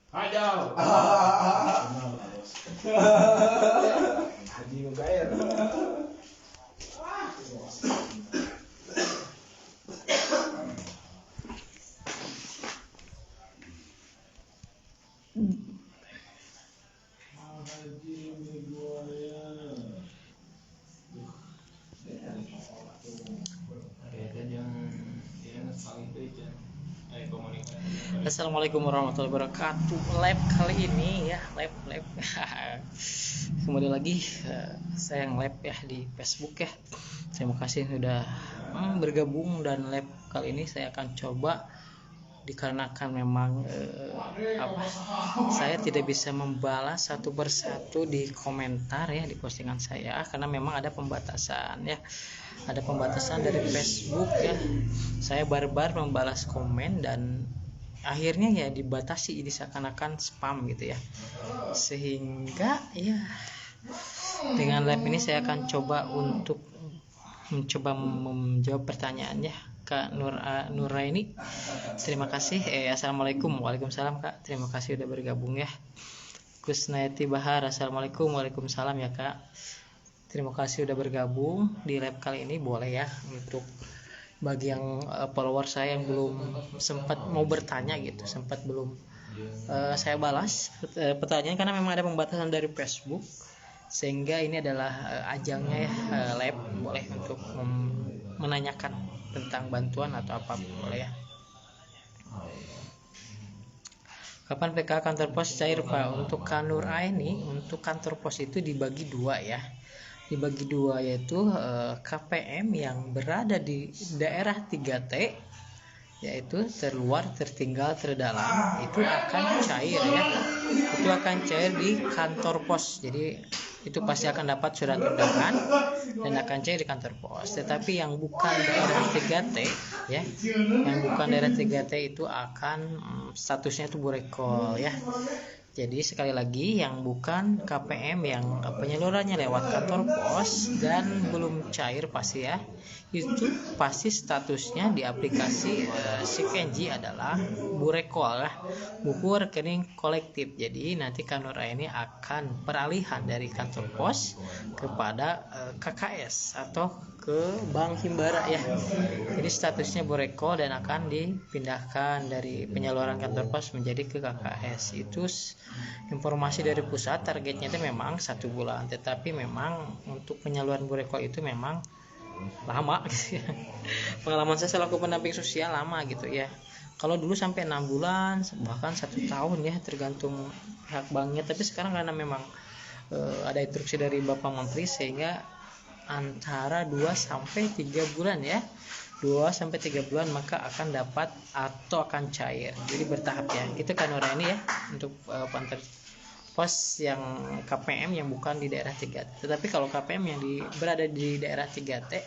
Aduh. Haji Mugair. Assalamualaikum warahmatullahi wabarakatuh. Lab kali ini ya, lab. Kembali lagi saya nge-lab ya di Facebook ya. Terima kasih sudah bergabung, dan lab kali ini saya akan coba, dikarenakan memang saya tidak bisa membalas satu persatu di komentar ya di postingan saya, karena memang ada pembatasan ya. Ada pembatasan dari Facebook ya. Saya barbar membalas komen dan akhirnya ya dibatasi, ini seakan-akan spam gitu ya. Sehingga ya dengan live ini saya akan coba untuk menjawab pertanyaannya Kak Nuraini. Terima kasih. Assalamualaikum. Waalaikumsalam Kak. Terima kasih udah bergabung ya. Kusnaiti Bahar. Assalamualaikum. Waalaikumsalam ya Kak. Terima kasih udah bergabung di live kali ini. Boleh ya, untuk bagi yang follower saya yang belum sempat mau bertanya gitu, sempat belum saya balas pertanyaan, karena memang ada pembatasan dari Facebook, sehingga ini adalah ajangnya ya, live boleh untuk menanyakan tentang bantuan atau apa boleh ya. Kapan PK kantor pos cair Pak? Untuk Kanur ini, untuk kantor pos itu dibagi dua ya. Dibagi dua, yaitu KPM yang berada di daerah 3T, yaitu terluar, tertinggal, terdalam, itu akan cair ya. Itu akan cair di kantor pos. Jadi itu pasti akan dapat surat undangan dan akan cair di kantor pos. Tetapi yang bukan daerah 3T ya, yang bukan daerah 3T itu akan statusnya itu burekol ya. Jadi sekali lagi, yang bukan KPM yang penyalurannya lewat kantor pos dan belum cair pasti ya, itu pasti statusnya di aplikasi SIKNJ adalah burekol ya, buku rekening kolektif. Jadi nanti Kanura ini akan peralihan dari kantor pos kepada KKS atau ke Bank Himbara ya. Jadi statusnya burekol dan akan dipindahkan dari penyaluran kantor pos menjadi ke KKS. Itu informasi dari pusat. Targetnya itu memang 1 bulan, tetapi memang untuk penyaluran burekol itu memang lama gitu ya. Pengalaman saya selaku pendamping sosial lama gitu ya. Kalau dulu sampai 6 bulan bahkan 1 tahun ya, tergantung pihak banknya. Tapi sekarang karena memang ada instruksi dari Bapak Menteri, sehingga antara 2 sampai 3 bulan ya. 2 sampai 3 bulan maka akan dapat atau akan cair. Jadi bertahap ya. Itu Kanura ini ya, untuk kantor pos yang KPM yang bukan di daerah 3T. Tetapi kalau KPM yang berada di daerah 3T,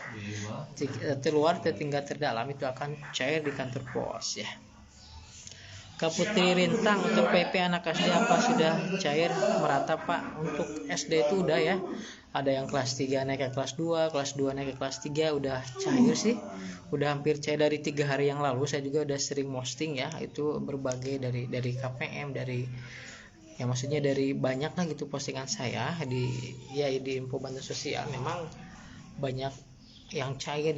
terluar, tertinggal, terdalam, itu akan cair di kantor pos ya. Kak Putri Rintang, untuk PP anak SD apa sudah cair merata Pak? Untuk SD itu udah ya. Ada yang kelas 3 naik ke kelas 2, kelas 2 naik ke kelas 3 udah cair sih. Udah hampir cair dari 3 hari yang lalu. Saya juga udah sering posting ya, itu berbagai dari KPM, dari ya maksudnya dari banyak lah gitu postingan saya di info bantuan sosial. Memang banyak yang cair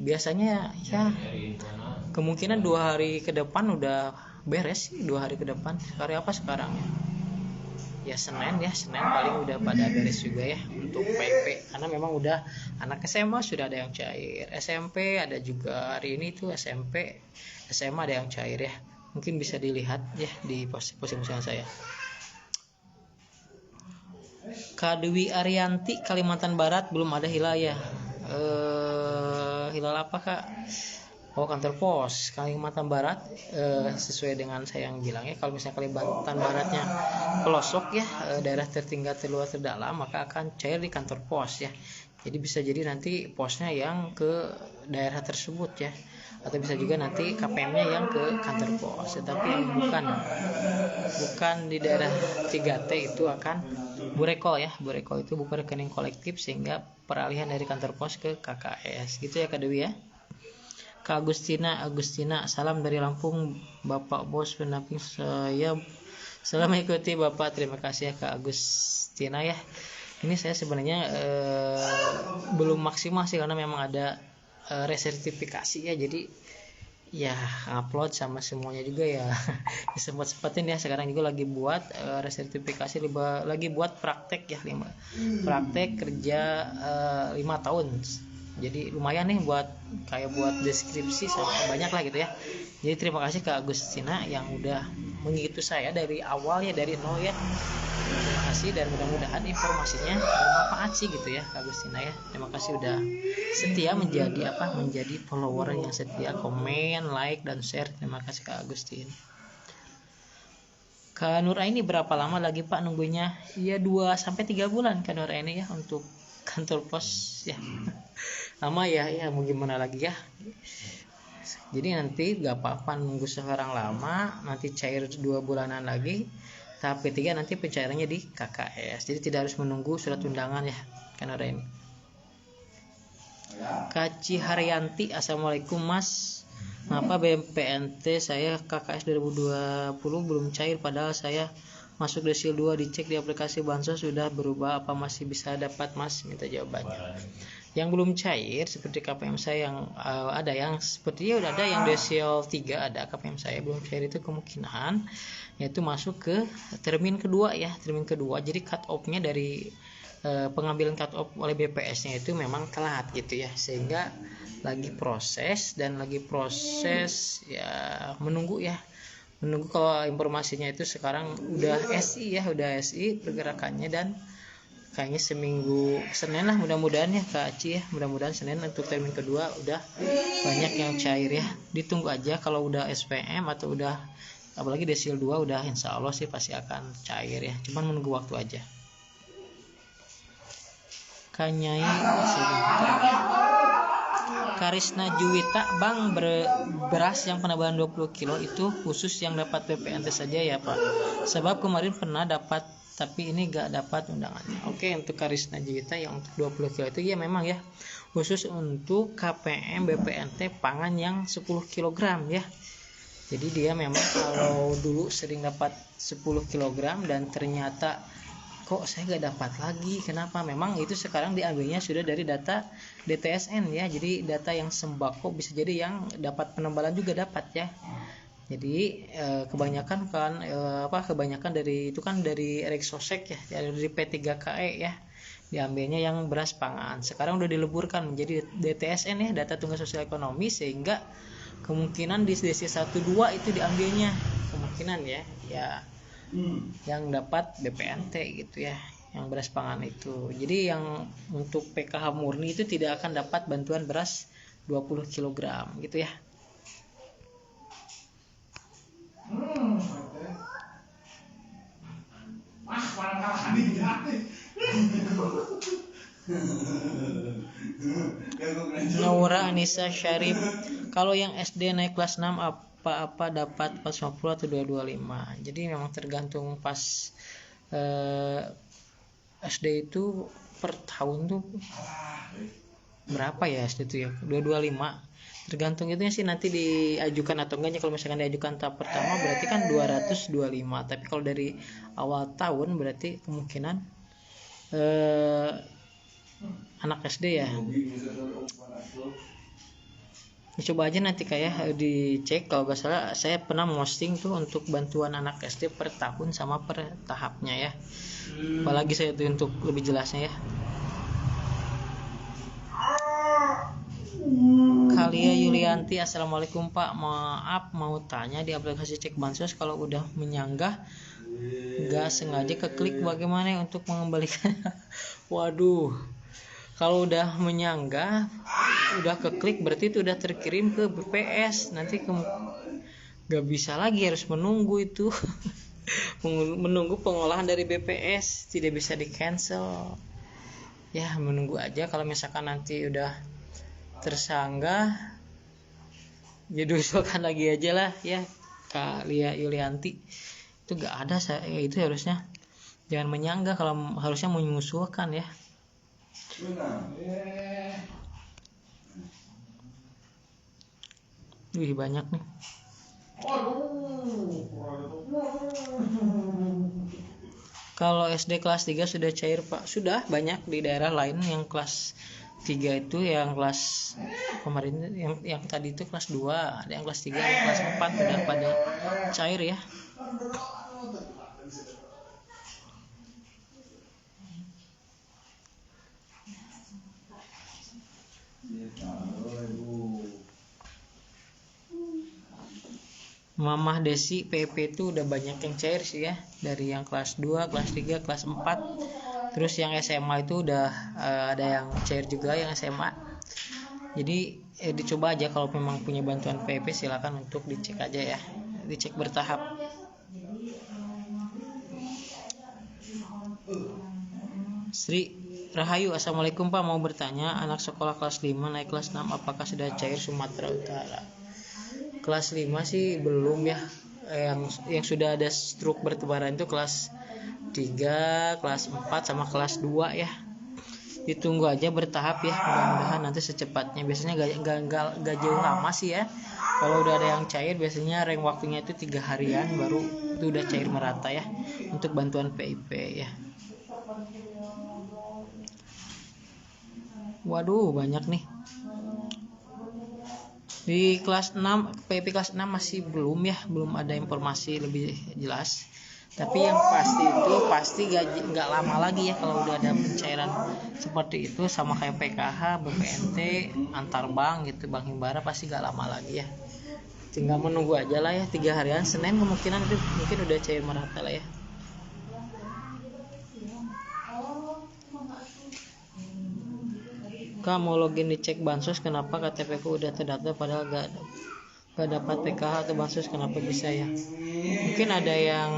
biasanya ya, kemungkinan 2 hari ke depan udah beres sih. 2 hari ke depan, hari apa sekarang ya, Senin paling udah pada beres juga ya untuk PP, karena memang udah anak SMA sudah ada yang cair, SMP ada juga hari ini tuh, SMP SMA ada yang cair ya. Mungkin bisa dilihat ya di postingan saya. Kak Dewi Arianti, Kalimantan Barat belum ada hilal ya. Hilal apa Kak? Oh, kantor pos Kalimantan Barat, sesuai dengan saya yang bilang ya, kalau misalnya Kalimantan Baratnya pelosok ya, daerah tertinggal, terluar, terdalam, maka akan cair di kantor pos ya. Jadi bisa jadi nanti posnya yang ke daerah tersebut ya, atau bisa juga nanti KPM-nya yang ke kantor pos. Tetapi yang bukan di daerah 3T itu akan burekol ya. Burekol itu buku rekening kolektif, sehingga peralihan dari kantor pos ke KKS gitu ya Kak Dewi ya. Kak Agustina, salam dari Lampung Bapak Bos, pendamping saya Selamat mengikuti Bapak. Terima kasih ya Kak Agustina ya. Ini saya sebenarnya belum maksimal sih karena memang ada resertifikasi ya. Jadi ya upload sama semuanya juga ya sempat-sempatin ya. Sekarang juga lagi buat resertifikasi, lagi buat praktek ya, praktek kerja 5 tahun. Jadi lumayan nih buat deskripsi sama banyak lah gitu ya. Jadi terima kasih Kak Agustina yang udah mengikuti saya dari awal ya, dari nol ya. Terima kasih dan mudah-mudahan informasinya bermanfaat sih gitu ya Kak Agustina ya. Terima kasih udah setia menjadi follower yang setia, komen, like dan share. Terima kasih Kak Agustin. Kak Nuraini berapa lama lagi Pak nunggunya? Iya 2-3 bulan Kak Nuraini ya untuk kantor pos ya. Lama ya mau gimana lagi ya. Jadi nanti gak apa-apa nunggu sekarang lama, nanti cair 2 bulanan lagi. Tahap ketiga nanti pencairannya di KKS. Jadi tidak harus menunggu surat undangan ya karena ada ini. Kaci Haryanti, Assalamualaikum Mas. Kenapa BMPNT saya KKS 2020 belum cair padahal saya masuk desil 2, dicek di aplikasi Bansos sudah berubah, apa masih bisa dapat Mas? Minta jawabannya. Yang belum cair seperti KPM saya yang ada yang sepertinya udah ada yang desil 3 ada, KPM saya belum cair itu kemungkinan yaitu masuk ke termin kedua ya, termin kedua. Jadi cut off-nya dari pengambilan cut off oleh BPS-nya itu memang telat gitu ya, sehingga lagi proses ya, menunggu kalau informasinya itu sekarang udah SI pergerakannya, dan kayaknya seminggu Senin lah mudah-mudahan ya Kak Aci ya, mudah-mudahan Senin untuk termin kedua udah banyak yang cair ya. Ditunggu aja kalau udah SPM atau udah apalagi desil 2 udah insya Allah sih pasti akan cair ya, cuman menunggu waktu aja. Kanyai Karisna Juwita, Bang, beras yang penambahan 20 kilo itu khusus yang dapat PPNT saja ya Pak, sebab kemarin pernah dapat tapi ini gak dapat undangannya. Oke, untuk Karisna Juwita yang untuk 20 kilo itu ya memang ya khusus untuk KPM BPNT pangan yang 10 kg ya. Jadi dia memang kalau dulu sering dapat 10 kg dan ternyata kok saya gak dapat lagi, kenapa? Memang itu sekarang diambilnya sudah dari data DTSN ya, jadi data yang sembako bisa jadi yang dapat penembalan juga dapat ya. Jadi kebanyakan dari itu kan dari Rexosek ya, dari P3KE ya, diambilnya yang beras pangan. Sekarang udah dileburkan menjadi DTSN ya, data tunggal sosial ekonomi, sehingga kemungkinan di DC 1-2 itu diambilnya, kemungkinan ya yang dapat BPNT gitu ya, yang beras pangan itu. Jadi yang untuk PKH murni itu tidak akan dapat bantuan beras 20 kg gitu ya. Naura Anissa Syarif, kalau yang SD naik kelas 6 apa dapat 450 atau 225? Jadi memang tergantung pas SD itu per tahun tuh berapa ya SD itu ya, 225, tergantung itunya sih nanti diajukan atau enggaknya. Kalau misalkan diajukan tahap pertama berarti kan 225, tapi kalau dari awal tahun berarti kemungkinan anak SD ya. Coba aja nanti kayak dicek, kalau gak salah saya pernah posting tuh untuk bantuan anak SD per tahun sama per tahapnya ya, apalagi saya itu untuk lebih jelasnya ya. Kalia Yulianti, Assalamualaikum Pak, maaf mau tanya, di aplikasi cek bansos kalau udah menyanggah gak sengaja keklik bagaimana untuk mengembalikan? Waduh, kalau udah menyanggah udah keklik berarti itu udah terkirim ke BPS, nanti gak bisa lagi, harus menunggu itu menunggu pengolahan dari BPS, tidak bisa di cancel ya, menunggu aja. Kalau misalkan nanti udah tersanggah ya diusulkan lagi aja lah ya Kak Lia Yulianti, itu gak ada itu harusnya jangan menyanggah, kalau harusnya mengusulkan ya. Wih banyak nih. Kalau SD kelas 3 sudah cair Pak, sudah banyak di daerah lain yang kelas 3 itu, yang kelas kemarin yang tadi itu kelas 2, ada yang kelas 3, yang kelas 4 sudah pada cair ya. Mamah Desi PP itu udah banyak yang cair sih ya, dari yang kelas 2, kelas 3, kelas 4. Terus yang SMA itu udah ada yang cair juga yang SMA. Jadi dicoba aja, kalau memang punya bantuan PP silakan untuk dicek aja ya, dicek bertahap. Sri Rahayu, Assalamualaikum Pak, mau bertanya, anak sekolah kelas 5 naik kelas 6 apakah sudah cair Sumatera Utara? Kelas 5 sih belum ya, yang sudah ada struk bertebaran itu kelas 3, kelas 4 sama kelas 2 ya. Ditunggu aja bertahap ya, mudah-mudahan nanti secepatnya. Biasanya gak jauh lama sih ya. Kalau udah ada yang cair biasanya range waktunya itu 3 harian baru itu udah cair merata ya, untuk bantuan PIP ya. Waduh banyak nih. Di kelas 6 PIP kelas 6 masih belum ya, belum ada informasi lebih jelas. Tapi yang pasti nggak lama lagi ya kalau udah ada pencairan seperti itu, sama kayak PKH, BPNT, antar bank gitu, Bank Himbara, pasti nggak lama lagi ya. Tinggal menunggu aja lah ya, 3 harian. Senin kemungkinan itu mungkin udah cair merata lah ya. Kak, mau login dicek bansos, kenapa KTP ku udah terdaftar padahal gak dapat PKH atau bansos, kenapa bisa ya? Mungkin ada yang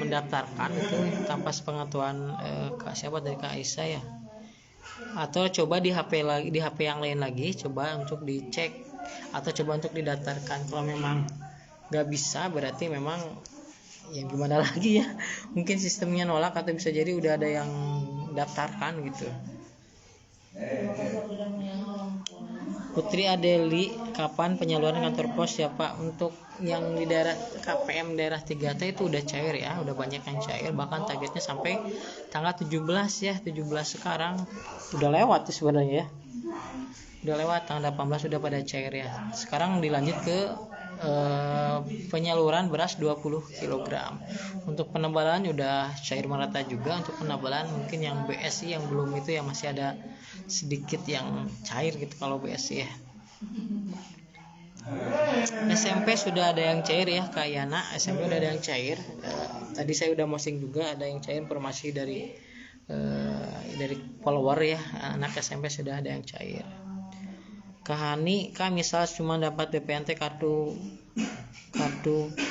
mendaftarkan itu tanpa sepengetahuan Kak siapa, dari Kak Aisyah ya. Atau coba di HP lagi, di HP yang lain lagi, coba untuk dicek atau coba untuk didaftarkan. Kalau memang gak bisa berarti memang ya gimana lagi ya, mungkin sistemnya nolak atau bisa jadi udah ada yang daftarkan gitu. Putri Adeli, kapan penyaluran kantor pos ya Pak? Untuk yang di daerah KPM daerah 3T itu udah cair ya, udah banyak yang cair, bahkan targetnya sampai tanggal 17 ya, 17 sekarang udah lewat tuh sebenarnya ya. Udah lewat tanggal 18 sudah pada cair ya. Sekarang dilanjut ke penyaluran beras 20 kg. Untuk penebalan udah cair merata juga. Untuk penebalan mungkin yang BSI yang belum itu, yang masih ada sedikit yang cair gitu kalau BSI ya. SMP sudah ada yang cair ya Kak Yana, SMP udah ada yang cair. Tadi saya udah posting juga ada yang cair informasi dari follower ya, anak SMP sudah ada yang cair. Kahani, Kak misal cuma dapat BPNT kartu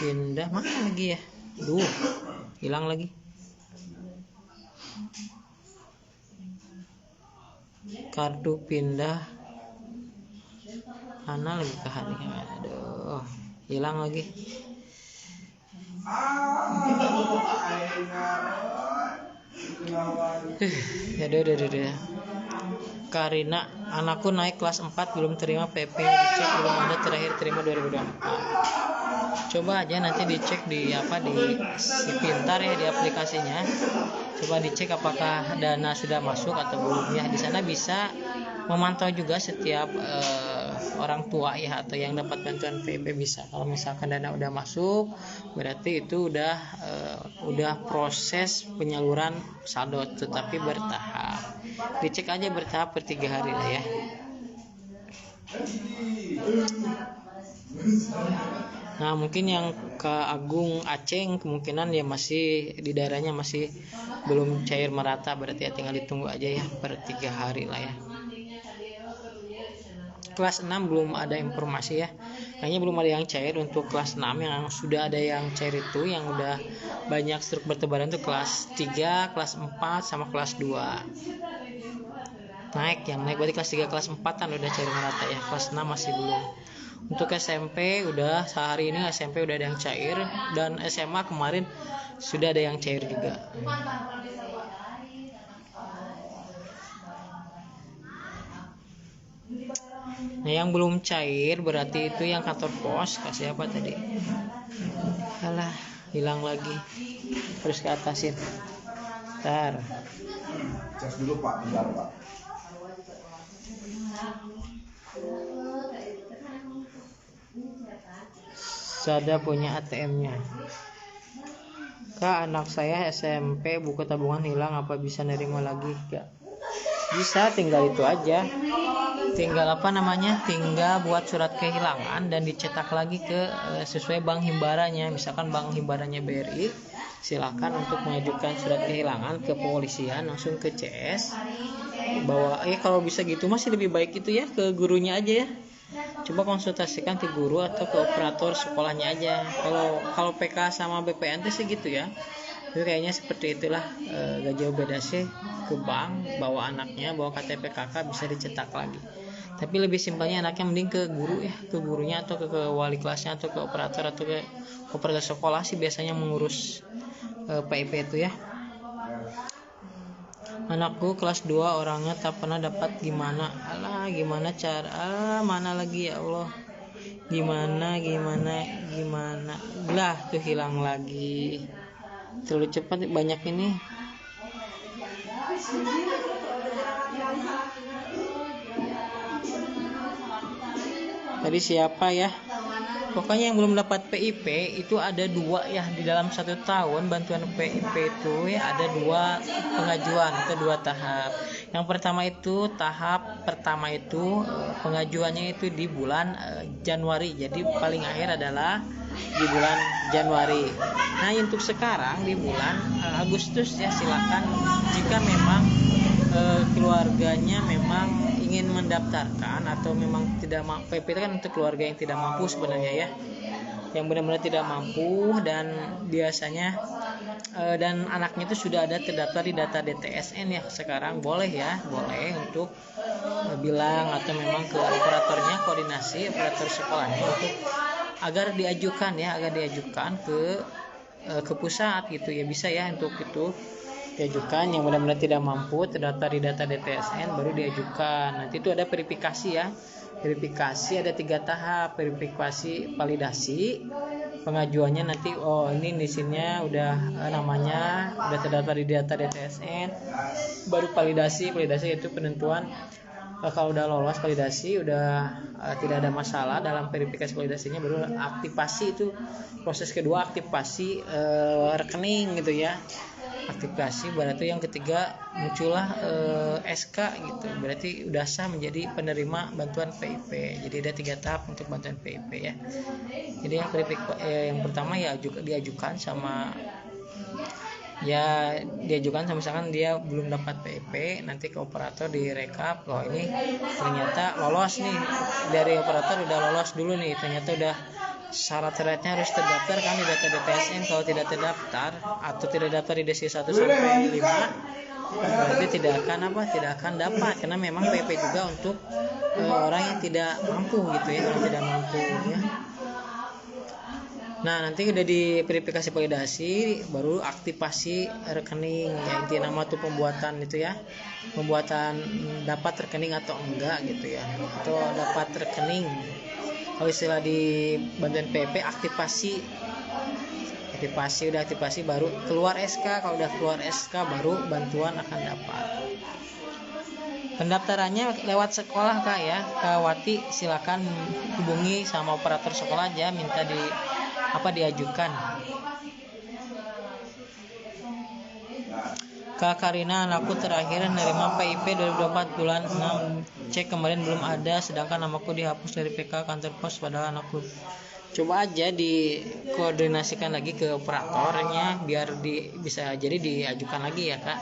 pindah, mana lagi ya? Hilang lagi. Kartu pindah mana lagi Kahani? Aduh, hilang lagi. Udah. Karina, anakku naik kelas 4 belum terima PP, dicek belum ada, terakhir terima 2024. Coba aja nanti dicek di si Pintar ya, di aplikasinya. Coba dicek apakah dana sudah masuk atau belum ya. Di sana bisa memantau juga setiap orang tua ya, atau yang dapat bantuan PP bisa. Kalau misalkan dana udah masuk, berarti itu udah proses penyaluran saldo, tetapi bertahap. Dicek aja bertahap per 3 hari lah ya. Nah mungkin yang ke Agung Aceng kemungkinan ya masih di daerahnya masih belum cair merata, berarti ya tinggal ditunggu aja ya per 3 hari lah ya. Kelas 6 belum ada informasi ya, kayaknya belum ada yang cair. Untuk kelas 6 yang sudah ada yang cair itu, yang udah banyak struk bertebaran itu kelas 3, kelas 4 sama kelas 2 naik berarti kelas 3 kelas 4 kan udah cair merata ya. Kelas 6 masih belum. Untuk SMP udah sehari ini SMP udah ada yang cair, dan SMA kemarin sudah ada yang cair juga. Nah yang belum cair berarti itu yang kantor pos. Kasih apa tadi? Alah, hilang lagi, terus ke atasin. Bentar. Cek dulu Pak, bentar Pak. Sada punya ATM-nya. Kak, anak saya SMP buku tabungan hilang, apa bisa nerima lagi? Gak bisa, tinggal itu aja. Tinggal tinggal buat surat kehilangan dan dicetak lagi ke sesuai bank himbaranya. Misalkan bank himbaranya BRI, silakan untuk mengajukan surat kehilangan ke kepolisian, langsung ke CS. Bahwa kalau bisa gitu masih lebih baik itu ya ke gurunya aja ya. Coba konsultasikan ke guru atau ke operator sekolahnya aja. Kalau PK sama BPNT sih gitu ya. Tapi kayaknya seperti itulah, gak jauh beda sih, ke bank bawa anaknya, bawa KTP KK bisa dicetak lagi. Tapi lebih simpelnya anaknya mending ke guru ya, ke gurunya atau ke wali kelasnya atau ke operator atau ke operator sekolah sih biasanya mengurus PIP itu ya. Anakku kelas 2 orangnya tak pernah dapat, gimana? Alah, gimana cara? Mana lagi ya Allah? Gimana? Lah, tuh hilang lagi. Terlalu cepat, banyak ini. Tadi siapa ya? Pokoknya yang belum dapat PIP itu ada 2 ya, di dalam 1 tahun bantuan PIP itu ya ada 2 pengajuan atau 2 tahap. Yang tahap pertama itu pengajuannya itu di bulan Januari. Jadi paling akhir adalah di bulan Januari. Nah, untuk sekarang di bulan Agustus ya, silakan jika memang keluarganya memang ingin mendaftarkan atau memang tidak mampu. PIP itu kan untuk keluarga yang tidak mampu sebenarnya ya, yang benar-benar tidak mampu dan biasanya dan anaknya itu sudah ada terdaftar di data DTSN ya. Sekarang boleh untuk bilang atau memang ke operatornya, koordinasi operator sekolahnya untuk agar diajukan ke pusat gitu ya, bisa ya untuk itu diajukan. Yang benar-benar tidak mampu terdaftar di data DTSN baru diajukan. Nanti itu ada verifikasi ya. Verifikasi ada 3 tahap. Verifikasi validasi pengajuannya nanti, ini mesinnya udah namanya udah terdaftar di data DTSN. Baru validasi itu penentuan kalau udah lolos validasi, udah tidak ada masalah dalam verifikasi validasinya, baru aktivasi. Itu proses kedua, aktivasi rekening gitu ya. Aktivasi berarti yang ketiga muncullah SK gitu, berarti udah sah menjadi penerima bantuan PIP. Jadi ada 3 tahap untuk bantuan PIP ya. Jadi yang pertama ya diajukan sama misalkan dia belum dapat PIP, nanti ke operator direkap, loh ini ternyata lolos nih, dari operator udah lolos dulu nih, ternyata udah syarat-syaratnya harus terdaftar kan di data DTSN. Kalau tidak terdaftar atau tidak daftar di DSI 1 sampai 5 berarti tidak akan dapat, karena memang PIP juga untuk orang yang tidak mampu gitu ya, orang tidak mampu ya. Nah, nanti udah di verifikasi validasi baru aktivasi rekening ya, inti nama tuh pembuatan itu ya, pembuatan dapat rekening atau enggak gitu ya, atau dapat rekening. Kalau istilah di bantuan PIP aktivasi baru keluar SK. Kalau udah keluar SK baru bantuan akan dapat. Pendaftarannya lewat sekolah Kak ya, Kak Wati, silakan hubungi sama operator sekolah aja, minta diajukan. Kak Karina, anakku terakhir nerima PIP 2024 bulan 6, cek kemarin belum ada, sedangkan namaku dihapus dari PK kantor pos padahal anakku. Coba aja dikoordinasikan lagi ke operatornya biar bisa jadi diajukan lagi ya Kak.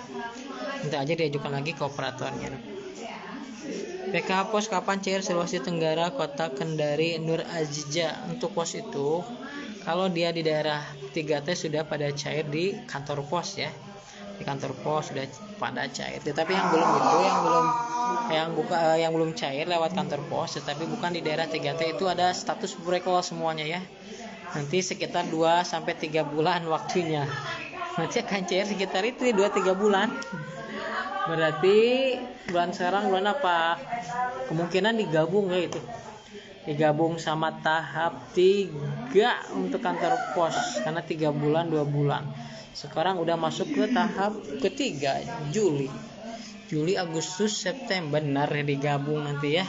Minta aja diajukan lagi ke operatornya. PK pos kapan cair? Sulawesi Tenggara, Kota Kendari, Nur Azizah. Untuk pos itu kalau dia di daerah 3T sudah pada cair di kantor pos ya. Di kantor pos sudah pada cair. Tetapi yang belum cair lewat kantor pos, tetapi bukan di daerah 3T, itu ada status recall semuanya ya. Nanti sekitar 2 sampai 3 bulan waktunya. Nanti akan cair sekitar itu 2-3 bulan. Berarti bulan sekarang bulan apa? Kemungkinan digabung ya itu. Digabung sama tahap 3 untuk kantor pos, karena 3 bulan 2 bulan. Sekarang udah masuk ke tahap ketiga, Juli, Agustus, September. Benar digabung nanti ya.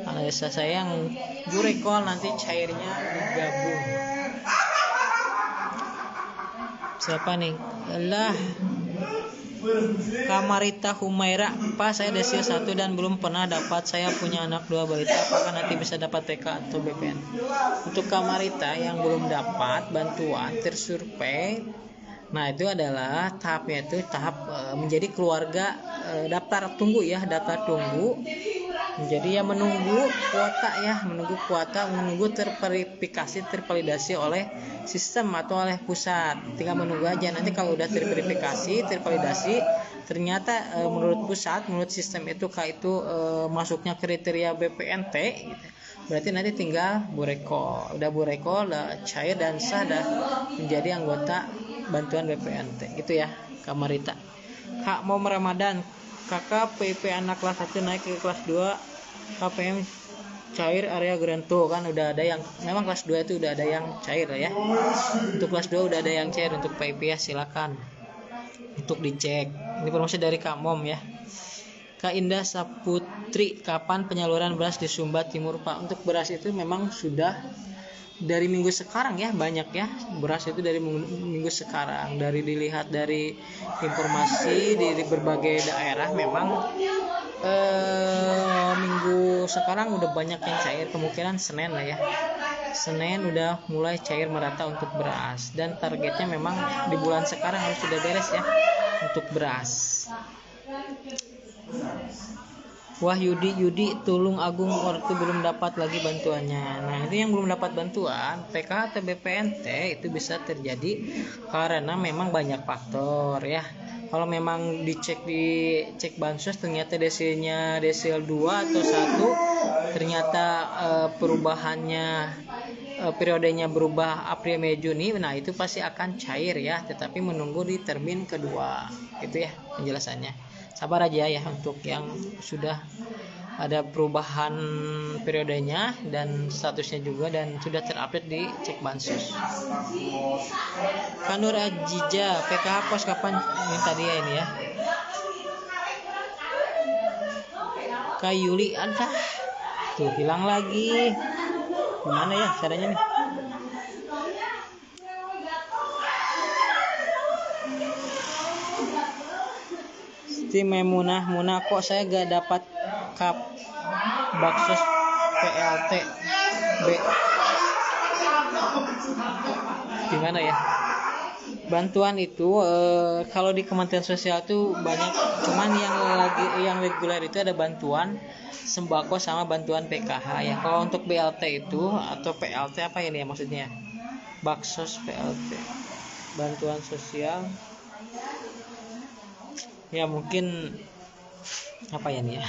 Analisa saya yang burekol nanti cairnya digabung. Siapa nih? Lah, Kamarita Humaira. Pak, saya desil 1 dan belum pernah dapat. Saya punya anak 2 balita. Apakah nanti bisa dapat PK atau BPN? Untuk Kamarita yang belum dapat bantuan tersurvei, nah itu adalah tahapnya itu tahap menjadi keluarga daftar tunggu ya, daftar tunggu. Jadi ya menunggu kuota, menunggu terverifikasi, tervalidasi oleh sistem atau oleh pusat. Tinggal menunggu aja. Nanti kalau udah terverifikasi, tervalidasi, ternyata menurut pusat, menurut sistem itu masuknya kriteria BPNT, gitu. Berarti nanti tinggal burekol. Udah cair dan sah dah menjadi anggota bantuan BPNT. Gitu ya, Kamarita. Kak mau Ramadan. Kakak PIP anak kelas 1 naik ke kelas 2 KPM cair area Granto, kan udah ada yang memang kelas 2 itu udah ada yang cair ya. Untuk kelas 2 udah ada yang cair. Untuk PIP ya silakan untuk dicek. Ini promosi dari Kak Mom ya. Kak Indah Saputri, kapan penyaluran beras di Sumba Timur Pak? Untuk beras itu memang sudah dari minggu sekarang ya, banyak ya beras itu dari minggu sekarang. Dari dilihat dari informasi di berbagai daerah memang minggu sekarang udah banyak yang cair. Kemungkinan Senin lah ya, Senin udah mulai cair merata untuk beras, dan targetnya memang di bulan sekarang harus sudah beres ya untuk beras. Wah Yudi Tulung Agung Ortu belum dapat lagi bantuannya. Nah itu yang belum dapat bantuan PK atau BPNT itu bisa terjadi karena memang banyak faktor ya. Kalau memang dicek bansos ternyata desilnya desil 2 atau 1, ternyata perubahannya periodenya berubah April Mei Juni, nah itu pasti akan cair ya, tetapi menunggu di termin kedua. Itu ya penjelasannya. Sabar aja ya untuk yang sudah ada perubahan periodenya dan statusnya juga dan sudah terupdate di cek bansos. Kanur Ajija, PKH pos kapan? Ini tadi ya ini ya. Kak Yuli, ada tuh hilang lagi. Gimana ya caranya nih? Memunah kok saya gak dapat kap baksos PLT B. Gimana ya? Bantuan itu kalau di Kementerian Sosial itu banyak, cuman yang reguler itu ada bantuan sembako sama bantuan PKH ya. Kalau untuk BLT itu atau PLT apa ini ya maksudnya? Baksos PLT, bantuan sosial. Ya mungkin apa ya nih ya.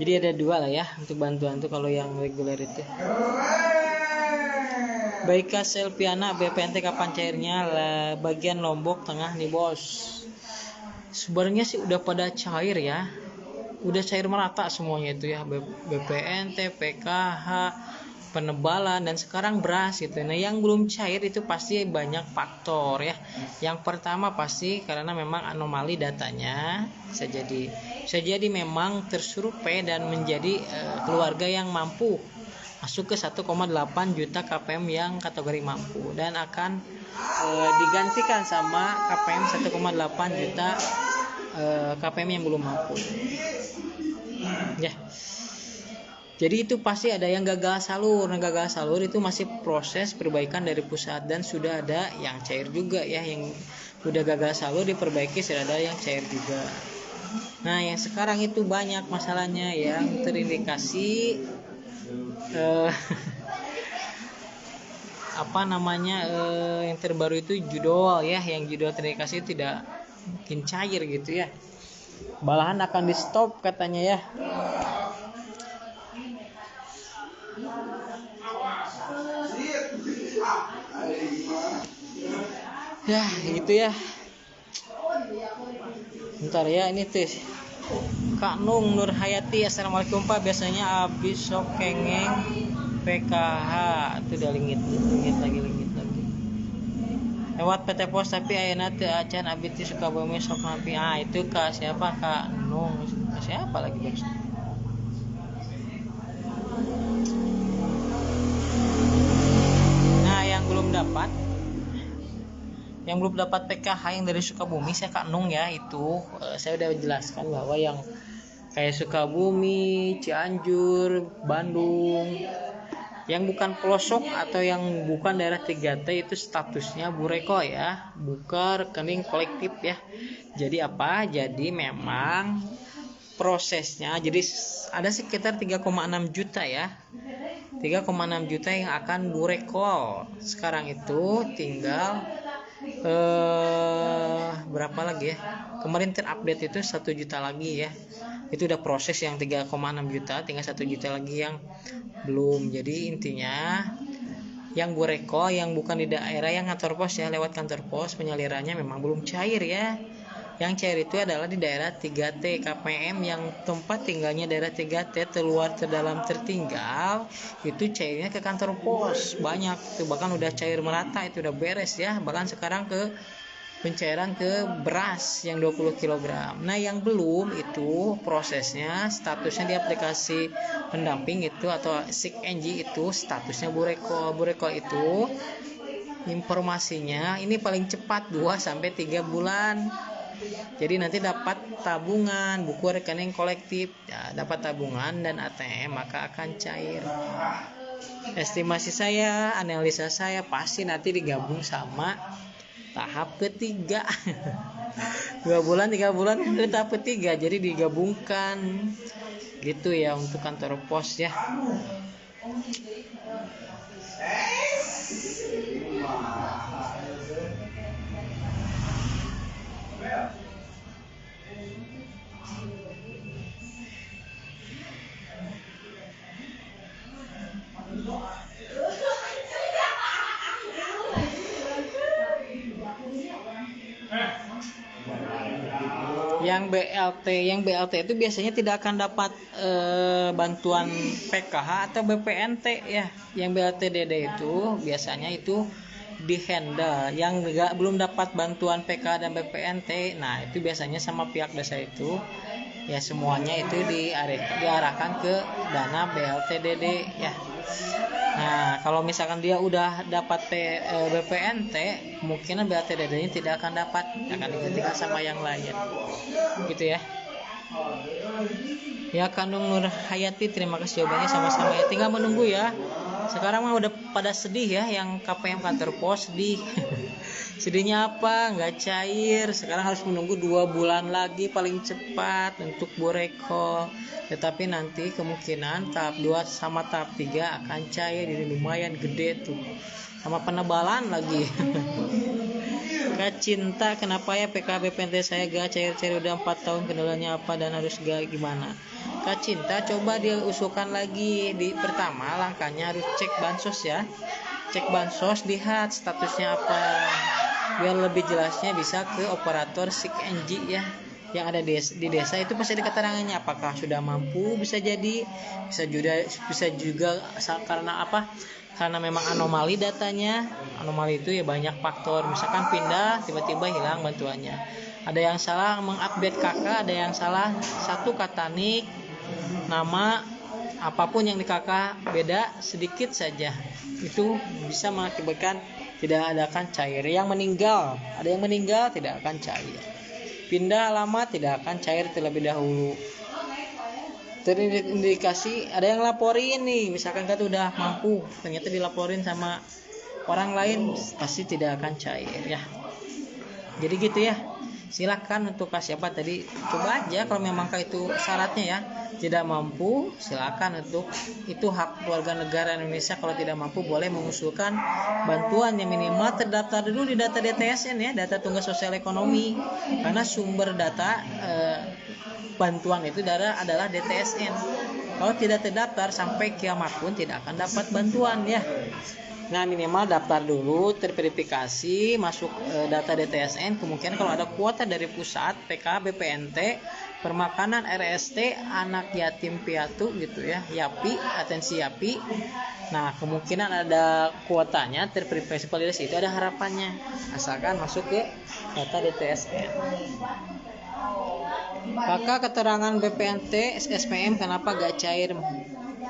Jadi ada 2 lah ya untuk bantuan tuh kalau yang reguler itu. Baika Selviana, BPNT kapan cairnya? Bagian Lombok Tengah nih bos. Sebenarnya sih udah pada cair ya. Udah cair merata semuanya itu ya, BPNT, PKH, penebalan, dan sekarang beras gitu. Nah yang belum cair itu pasti banyak faktor ya. Yang pertama pasti karena memang anomali datanya bisa jadi memang tersurvei dan menjadi keluarga yang mampu masuk ke 1,8 juta KPM yang kategori mampu, dan akan digantikan sama KPM 1,8 juta KPM yang belum mampu ya. Jadi itu pasti ada yang gagal salur. Nah gagal salur itu masih proses perbaikan dari pusat, dan sudah ada yang cair juga ya. Yang sudah gagal salur diperbaiki, sudah ada yang cair juga. Nah yang sekarang itu banyak masalahnya yang terindikasi yang terbaru itu judol ya. Yang judol terindikasi tidak mungkin cair gitu ya. Malahan akan di stop katanya ya. Ya gitu ya. Bentar ya ini tuh Kak Nur Hayati, assalamualaikum Pak, biasanya abis sok kengeng PKH itu udah lingit lagi. lewat PT Pos tapi ayeuna teu acan abdi ti Sukabumi sok nampi. Itu ka siapa, Kak Nung, siapa lagi bos. Nah yang belum dapat PKH yang dari Sukabumi saya Kak Nung ya, itu saya udah jelaskan bahwa yang kayak Sukabumi, Cianjur, Bandung, yang bukan pelosok atau yang bukan daerah 3T itu statusnya bureko ya, buka rekening kolektif ya. Jadi apa? Jadi memang prosesnya, jadi ada sekitar 3,6 juta ya, 3,6 juta yang akan bureko. Sekarang itu tinggal berapa lagi ya, kemarin terupdate itu 1 juta lagi ya, itu udah proses yang 3,6 juta, tinggal 1 juta lagi yang belum. Jadi intinya yang bureko yang bukan di daerah, yang kantor pos ya, lewat kantor pos penyalirannya memang belum cair ya. Yang cair itu adalah di daerah 3T KPM yang tempat tinggalnya daerah 3T, terluar, terdalam, tertinggal, itu cairnya ke kantor pos banyak itu, bahkan udah cair merata, itu udah beres ya. Bahkan sekarang ke pencairan ke beras yang 20 kg. Nah yang belum itu prosesnya, statusnya di aplikasi pendamping itu atau SIK-NG itu statusnya bureko. Bureko itu informasinya ini paling cepat 2-3 bulan. Jadi nanti dapat tabungan, buku rekening kolektif ya, dapat tabungan dan ATM, maka akan cair. Estimasi saya, analisa saya pasti nanti digabung sama tahap ketiga. 2 bulan 3 bulan itu tahap ketiga, jadi digabungkan gitu ya untuk kantor pos ya. Yang BLT itu biasanya tidak akan dapat bantuan PKH atau BPNT ya. Yang BLT DD itu biasanya itu di handle yang belum dapat bantuan PKH dan BPNT. Nah itu biasanya sama pihak desa itu ya, semuanya itu diarahkan ke dana BLT DD ya. Nah kalau misalkan dia udah dapat BPNT, kemungkinan BLT DD-nya tidak akan dapat, akan digantikan sama yang lain gitu ya. Ya Kandung Nur Hayati, terima kasih jawabannya, sama-sama ya, tinggal menunggu ya. Sekarang mah udah pada sedih ya, yang KPM kantor pos sedih. Sedihnya apa? Nggak cair. Sekarang harus menunggu 2 bulan lagi paling cepat untuk bureko. Tetapi nanti kemungkinan tahap 2 sama tahap 3 akan cair. Jadi lumayan gede tuh. Sama penebalan lagi. Kak Cinta, kenapa ya PKBPNT saya gak cair-cair udah 4 tahun, kendalanya apa dan harus gak gimana? Kak Cinta, coba diusulkan lagi. Pertama langkahnya harus cek bansos ya. Cek bansos, lihat statusnya apa. Biar lebih jelasnya bisa ke operator SIK-NG ya, yang ada di desa itu pasti ada keterangannya apakah sudah mampu, bisa jadi, bisa juga karena apa? Karena memang anomali datanya. Anomali itu ya banyak faktor, misalkan pindah tiba-tiba hilang bantuannya. Ada yang salah mengupdate KK, ada yang salah satu kata nik, nama, apapun yang di KK beda sedikit saja, itu bisa mengakibatkan tidak akan cair. Yang meninggal, ada yang meninggal tidak akan cair. Pindah alamat tidak akan cair terlebih dahulu. Terindikasi ada yang laporin nih, misalkan kan udah mampu, ternyata dilaporin sama orang lain, pasti tidak akan cair ya. Jadi gitu ya. Silakan untuk siapa tadi, coba aja kalau memang itu syaratnya ya, tidak mampu silakan, untuk itu hak warga negara Indonesia. Kalau tidak mampu boleh mengusulkan bantuan yang minimal terdaftar dulu di data DTSN ya, data tunggal sosial ekonomi, karena sumber data bantuan itu adalah DTSN. Kalau tidak terdaftar sampai kiamat pun tidak akan dapat bantuan ya. Nah minimal daftar dulu, terverifikasi, masuk data DTSN. Kemungkinan kalau ada kuota dari pusat PK BPNT permakanan RST anak yatim piatu gitu ya, YAPI, atensi YAPI. Nah, kemungkinan ada kuotanya terverifikasi validasi itu ada harapannya asalkan masuk ke data DTSN. Kakak keterangan BPNT SPM kenapa gak cair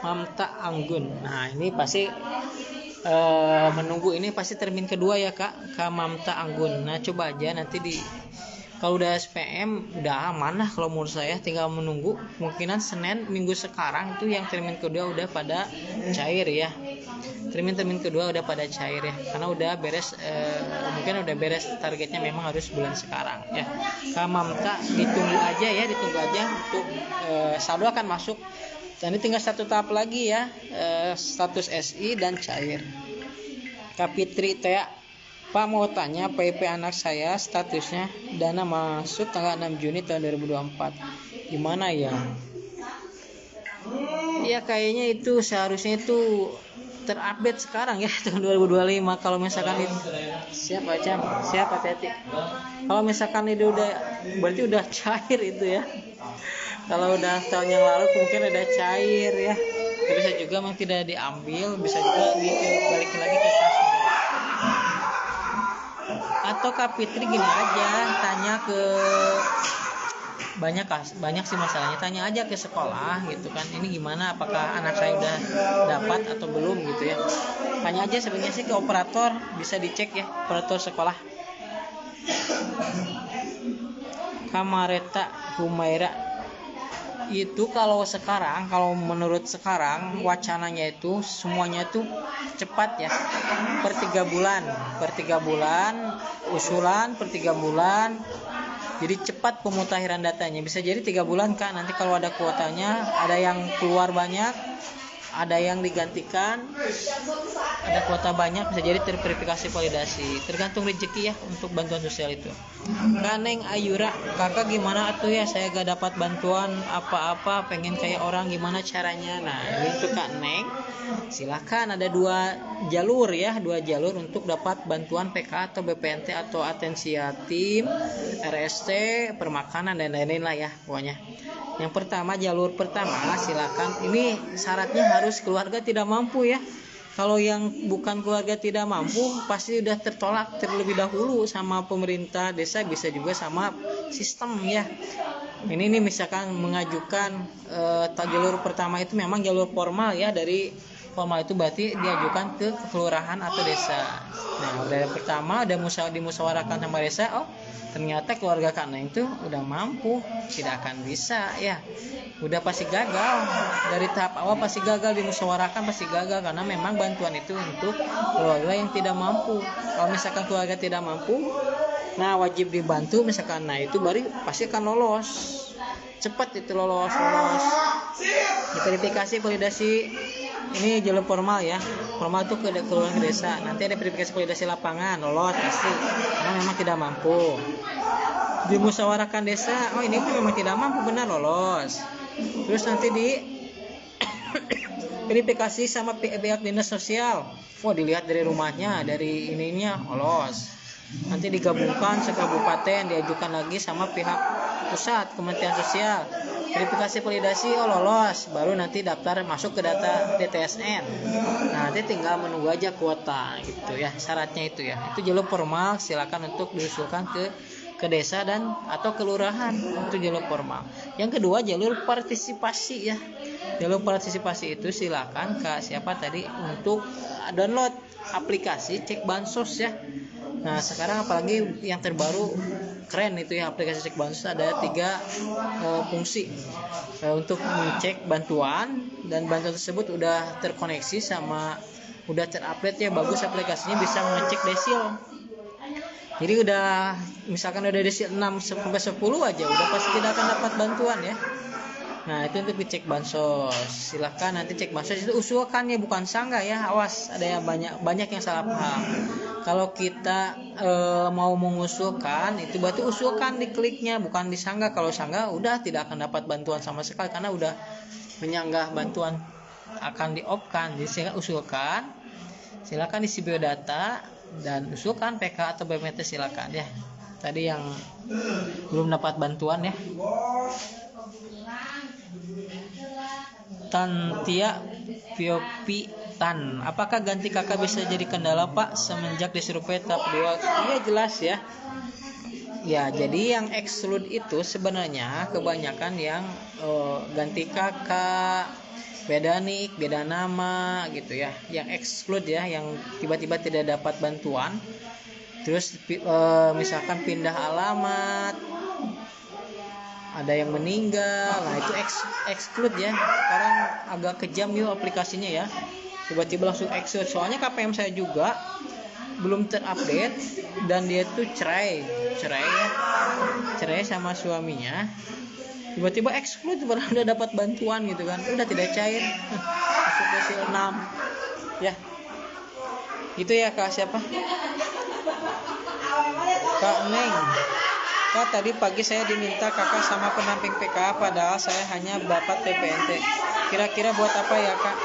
Mamta Anggun. Nah, ini pasti menunggu, ini pasti termin kedua ya Kak Mamta Anggun. Nah, coba aja nanti kalau udah SPM udah aman lah kalau menurut saya, tinggal menunggu. Kemungkinan Senin minggu sekarang tuh yang termin kedua udah pada cair ya. Termin kedua udah pada cair ya, karena udah beres, mungkin udah beres targetnya memang harus bulan sekarang ya. Kamamta ditunggu aja untuk saldo akan masuk. Dan ini tinggal satu tahap lagi ya, status SI dan cair. Kapitri Tea, Pak mau tanya PP anak saya statusnya dana masuk tanggal 6 Juni tahun 2024. Gimana ya? Ya kayaknya itu seharusnya itu terupdate sekarang ya tahun 2025. Kalau misalkan itu siapa Teti? Kalau misalkan itu udah berarti udah cair itu ya. Kalau udah tahun yang lalu mungkin udah cair ya. Bisa juga memang tidak diambil, bisa juga dibalikin lagi ke kas. Atau Kak Fitri gini aja, tanya ke banyak sih masalahnya, tanya aja ke sekolah gitu kan, ini gimana, apakah anak saya udah dapat atau belum gitu ya. Tanya aja sebenarnya sih ke operator, bisa dicek ya operator sekolah. Kamareta Humaira, itu kalau menurut sekarang wacananya itu semuanya tuh cepat ya, per 3 bulan usulan, per 3 bulan. Jadi cepat pemutakhiran datanya. Bisa jadi 3 bulan Kak. Nanti kalau ada kuotanya, ada yang keluar banyak, ada yang digantikan, ada kuota banyak, bisa jadi terverifikasi validasi. Tergantung rezeki ya untuk bantuan sosial itu. Kaneng Ayura, kakak gimana atuh ya, saya gak dapat bantuan apa-apa, pengen kayak orang, gimana caranya? Nah itu Kak Neng, silakan, ada dua jalur untuk dapat bantuan PK atau BPNT atau atensi yatim, RST, permakanan dan lain-lain lah ya pokoknya. Yang pertama, jalur pertama silakan, ini syaratnya harus keluarga tidak mampu ya. Kalau yang bukan keluarga tidak mampu pasti udah tertolak terlebih dahulu sama pemerintah desa, bisa juga sama sistem ya. Ini misalkan mengajukan jalur pertama itu memang jalur formal ya, dari formal itu berarti diajukan ke kelurahan atau desa. Nah, dari pertama udah dimusyawarahkan sama desa, oh ternyata keluarga Kak Neng itu udah mampu, tidak akan bisa ya. Udah pasti gagal. Dari tahap awal pasti gagal, dimusyawarahkan pasti gagal, karena memang bantuan itu untuk keluarga yang tidak mampu. Kalau misalkan keluarga tidak mampu, nah wajib dibantu misalkan, nah itu baru pasti akan lolos. Cepat itu lolos. Verifikasi validasi ini jalur formal ya. Formal itu ke kelurahan ke desa. Nanti ada verifikasi validasi lapangan, lolos pasti, karena memang tidak mampu. Dimusyawarahkan desa, oh ini memang tidak mampu, benar, lolos. Terus nanti di verifikasi sama pihak dinas sosial. Oh dilihat dari rumahnya, dari ininya, lolos. Nanti digabungkan sekabupaten, diajukan lagi sama pihak pusat, Kementerian Sosial. Verifikasi validasi, oh lolos, baru nanti daftar masuk ke data DTSN. Nah, nanti tinggal menunggu aja kuota gitu ya, syaratnya itu ya. Itu jalur formal, silakan untuk diusulkan ke desa dan atau kelurahan, itu jalur formal. Yang kedua, jalur partisipasi ya. Jalur partisipasi itu silakan ke siapa tadi untuk download aplikasi cek bansos ya. Nah sekarang apalagi yang terbaru keren itu ya, aplikasi cek bansos ada 3 fungsi untuk mengecek bantuan, dan bantuan tersebut udah terkoneksi sama udah terupdate ya, bagus aplikasinya, bisa mengecek desil. Jadi udah misalkan udah desil 6 sampai 10 aja udah pasti tidak akan dapat bantuan ya. Nah itu untuk dicek bansos, silahkan nanti cek bansos itu usulkan ya, bukan sanggah ya, awas ada yang banyak yang salah paham. Kalau kita mau mengusulkan itu berarti usulkan di kliknya, bukan disanggah. Kalau sanggah udah tidak akan dapat bantuan sama sekali, karena udah menyanggah bantuan akan di-off-kan. Jadi usulkan, silakan isi biodata dan usulkan PK atau BPT silakan ya. tadi yang belum dapat bantuan ya. Tantia Piopi Tan, apakah ganti kakak bisa jadi kendala Pak semenjak disurvei tahap 2? Iya jelas ya. Ya, jadi yang exclude itu sebenarnya kebanyakan yang ganti kakak, beda nik, beda nama gitu ya. Yang exclude ya, yang tiba-tiba tidak dapat bantuan. Terus misalkan pindah alamat, ada yang meninggal, nah itu exclude ya. Sekarang agak kejam yuk aplikasinya ya, tiba-tiba langsung exclude. Soalnya KPM saya juga belum terupdate dan dia tuh cerai sama suaminya, tiba-tiba exclude padahal udah dapat bantuan gitu kan, udah tidak cair, masuk desil 6 ya. Gitu ya Kak, siapa? Kak Neng. Kak, tadi pagi saya diminta kakak sama pendamping PKH padahal saya hanya dapat TPNT. Kira-kira buat apa ya Kak?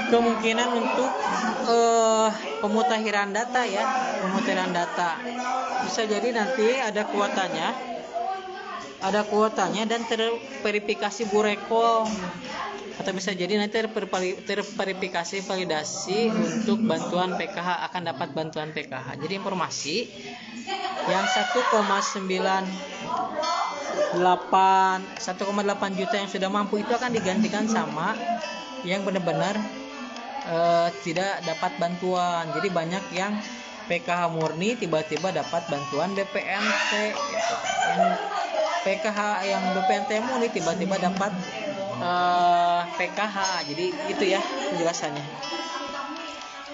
Kemungkinan untuk pemutahiran data ya, pemutahiran data. Bisa jadi nanti ada kuotanya dan terverifikasi burekol. Atau bisa jadi nanti terverifikasi validasi untuk bantuan PKH, akan dapat bantuan PKH. Jadi informasi yang 1,8 juta yang sudah mampu itu akan digantikan sama yang benar-benar tidak dapat bantuan. Jadi banyak yang PKH murni tiba-tiba dapat bantuan BPNT, yang PKH yang BPNT murni tiba-tiba dapat PKH. Jadi itu ya penjelasannya.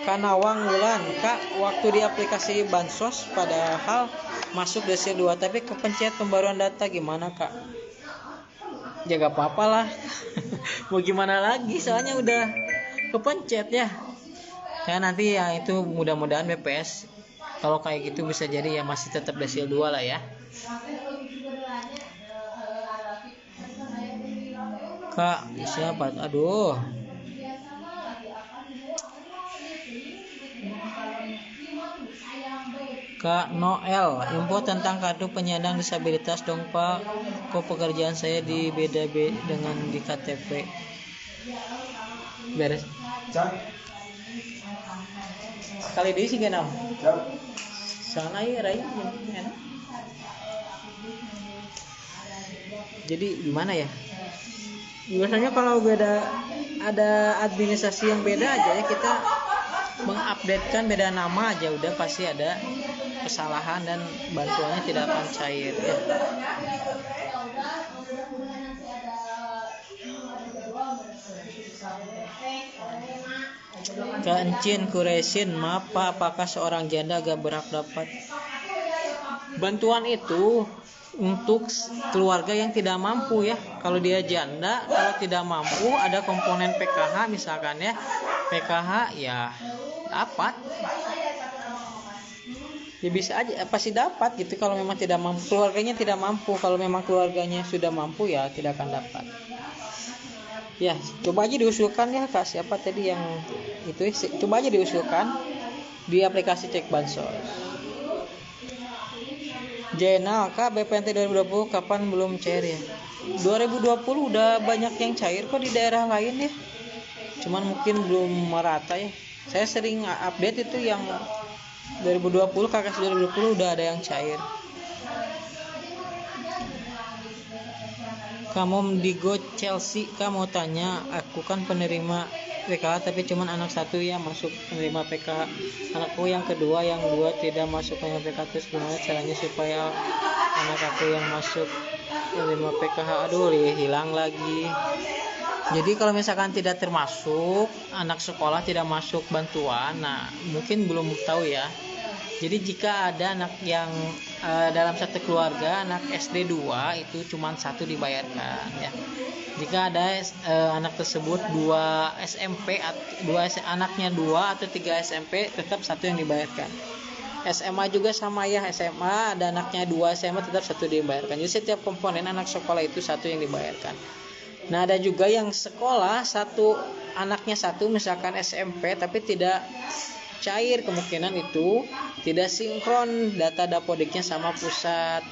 Kanawang Wulan, Kak, waktu di aplikasi Bansos padahal masuk desil 2 tapi kepencet pembaruan data, gimana Kak? Ya gak apa-apa lah. Mau gimana lagi, soalnya udah kepencet ya. Ya nanti ya itu mudah-mudahan BPS kalau kayak gitu bisa jadi ya masih tetap desil 2 lah ya. Kak, siapa? Aduh. Kak Noel, info tentang kartu penyandang disabilitas dong Pak. Kok pekerjaan saya di beda dengan di KTP. Beres. Kali ini sih genam. Sana ya Rai. Jadi gimana ya? Biasanya kalau ada administrasi yang beda aja ya, kita mengupdatekan beda nama aja udah pasti ada kesalahan dan bantuannya tidak akan cair ya. Kancin Kuresin, maaf Pak, apakah seorang janda agak berhak dapat bantuan itu untuk keluarga yang tidak mampu ya? Kalau dia janda, kalau tidak mampu ada komponen PKH misalkan ya, PKH ya dapat ya, bisa aja pasti dapat gitu. Kalau memang tidak mampu, keluarganya tidak mampu, kalau memang keluarganya sudah mampu ya tidak akan dapat ya. Coba aja diusulkan ya Kak, siapa tadi yang itu, coba aja diusulkan di aplikasi cek bansos. Jenal, Kak, BPNT 2020 kapan belum cair ya? 2020 udah banyak yang cair kok di daerah lain ya, cuman mungkin belum merata ya. Saya sering update itu yang 2020, KKS 2020 udah ada yang cair. Kamu Digo Chelsea, kamu tanya, aku kan penerima PKH tapi cuman anak satu yang masuk penerima PKH, anakku yang kedua yang dua tidak masuk penerima PKH, terus gimana caranya supaya anak aku yang masuk penerima PKH? Aduh, hilang lagi. Jadi kalau misalkan tidak termasuk anak sekolah tidak masuk bantuan, nah mungkin belum tahu ya. Jadi jika ada anak yang dalam satu keluarga anak SD 2 itu cuma satu dibayarkan ya. Jika ada anak tersebut 2 SMP, anaknya 2 atau 3 SMP, tetap satu yang dibayarkan. SMA juga sama ya, SMA ada anaknya 2 SMA tetap satu dibayarkan. Jadi setiap komponen anak sekolah itu satu yang dibayarkan. Nah ada juga yang sekolah satu anaknya satu misalkan SMP tapi tidak cair, kemungkinan itu tidak sinkron data dapodiknya sama pusat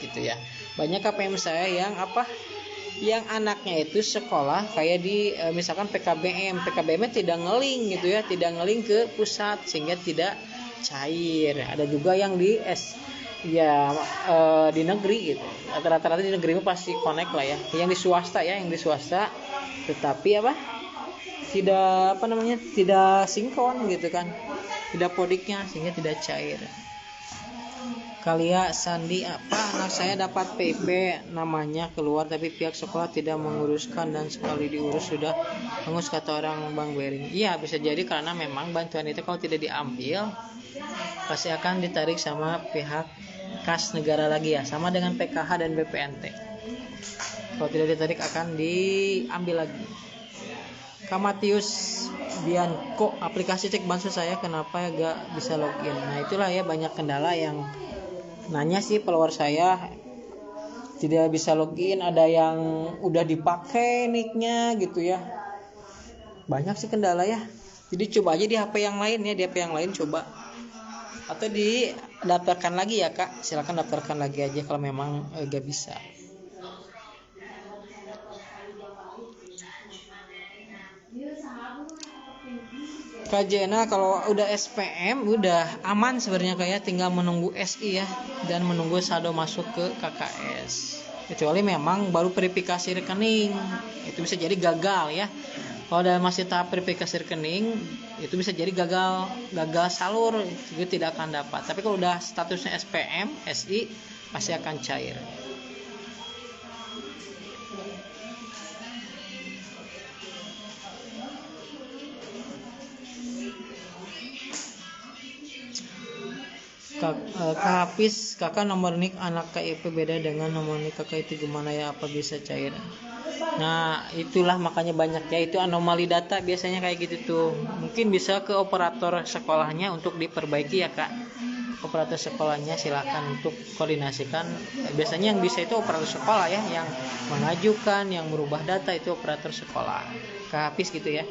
gitu ya. Banyak KPM saya yang anaknya itu sekolah kayak di misalkan PKBM-nya tidak ngeling gitu ya, tidak ngeling ke pusat sehingga tidak cair. Ada juga yang di di negeri gitu. Rata-rata di negeri pasti connect lah ya. Yang di swasta tetapi tidak sinkron gitu kan, tidak podiknya sehingga tidak cair. Kalia Sandi, anak saya dapat PIP namanya keluar tapi pihak sekolah tidak menguruskan dan sekali diurus sudah hangus kata orang Bang Bering. Iya, bisa jadi karena memang bantuan itu kalau tidak diambil pasti akan ditarik sama pihak kas negara lagi ya, sama dengan PKH dan BPNT. Kalau tidak ditarik akan diambil lagi. Kamatius Bianco, aplikasi cek bansos saya kenapa gak bisa login. Nah itulah ya, banyak kendala yang nanya sih follower saya, tidak bisa login, ada yang udah dipakai nicknya gitu ya. Banyak sih kendala ya. Jadi coba aja di HP yang lain ya, di HP yang lain coba. Atau didaftarkan lagi ya Kak, silakan daftarkan lagi aja kalau memang gak bisa. Kak Jena, kalau udah SPM udah aman sebenarnya kayak tinggal menunggu SI ya dan menunggu saldo masuk ke KKS. Kecuali memang baru verifikasi rekening, itu bisa jadi gagal ya. Kalau udah masih tahap verifikasi rekening itu bisa jadi gagal salur, itu tidak akan dapat. Tapi kalau udah statusnya SPM, SI pasti akan cair. Kak Hafiz, kakak nomor nik anak KIP beda dengan nomor nik kakak itu gimana ya, apa bisa cair? Nah itulah makanya banyak ya, itu anomali data biasanya kayak gitu tuh. Mungkin bisa ke operator sekolahnya untuk diperbaiki ya Kak. Operator sekolahnya silakan untuk koordinasikan. Biasanya yang bisa itu operator sekolah ya, yang mengajukan, yang merubah data itu operator sekolah. Kak Hafiz gitu ya.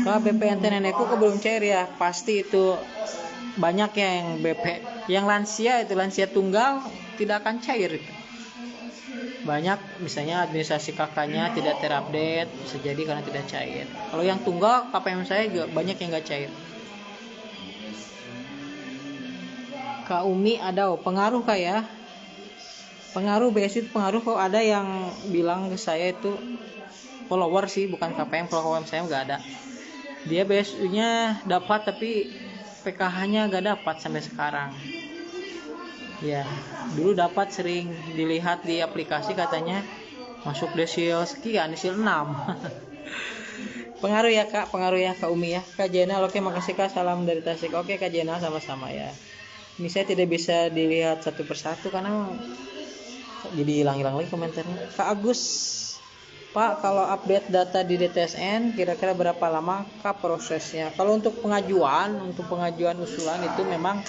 Kalau BPNT nenekku belum cair ya, pasti itu banyak ya yang yang lansia tunggal tidak akan cair. Banyak misalnya administrasi kakaknya tidak terupdate, bisa jadi karena tidak cair. Kalau yang tunggal KPM saya juga banyak yang nggak cair. Kak Umi ada pengaruh kayak pengaruh basic pengaruh kok, ada yang bilang ke saya itu follower sih, bukan KPM, follower saya nggak ada. Dia biasanya dapat tapi PKH-nya nggak dapat sampai sekarang. Ya, dulu dapat, sering dilihat di aplikasi katanya masuk desil sekian, desil 6. Pengaruh ya Kak Umi ya. Kak Jenal, oke makasih Kak, salam dari Tasik. Oke Kak Jenal, sama-sama ya. Ini saya tidak bisa dilihat satu persatu karena jadi hilang-hilang lagi komentarnya. Kak Agus, Pak, kalau update data di DTSN kira-kira berapa lama Kak prosesnya? Kalau untuk pengajuan usulan itu memang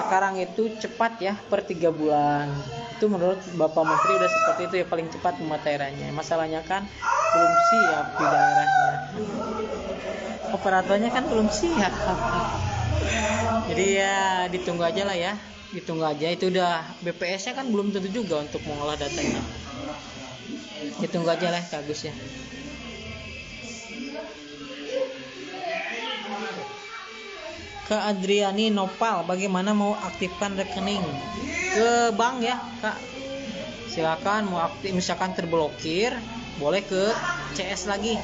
sekarang itu cepat ya, per 3 bulan. Itu menurut Bapak Menteri udah seperti itu ya, paling cepat pematairannya. Masalahnya kan belum siap di daerahnya. Operatornya kan belum siap. Jadi ya ditunggu aja lah ya. Ditunggu aja, itu udah BPS-nya kan belum tentu juga untuk mengolah datanya. Ditunggu aja lah Kak Agus ya. Kak Adriani Nopal, bagaimana mau aktifkan rekening ke bank ya Kak? Silakan mau aktif, misalkan terblokir boleh ke CS lagi.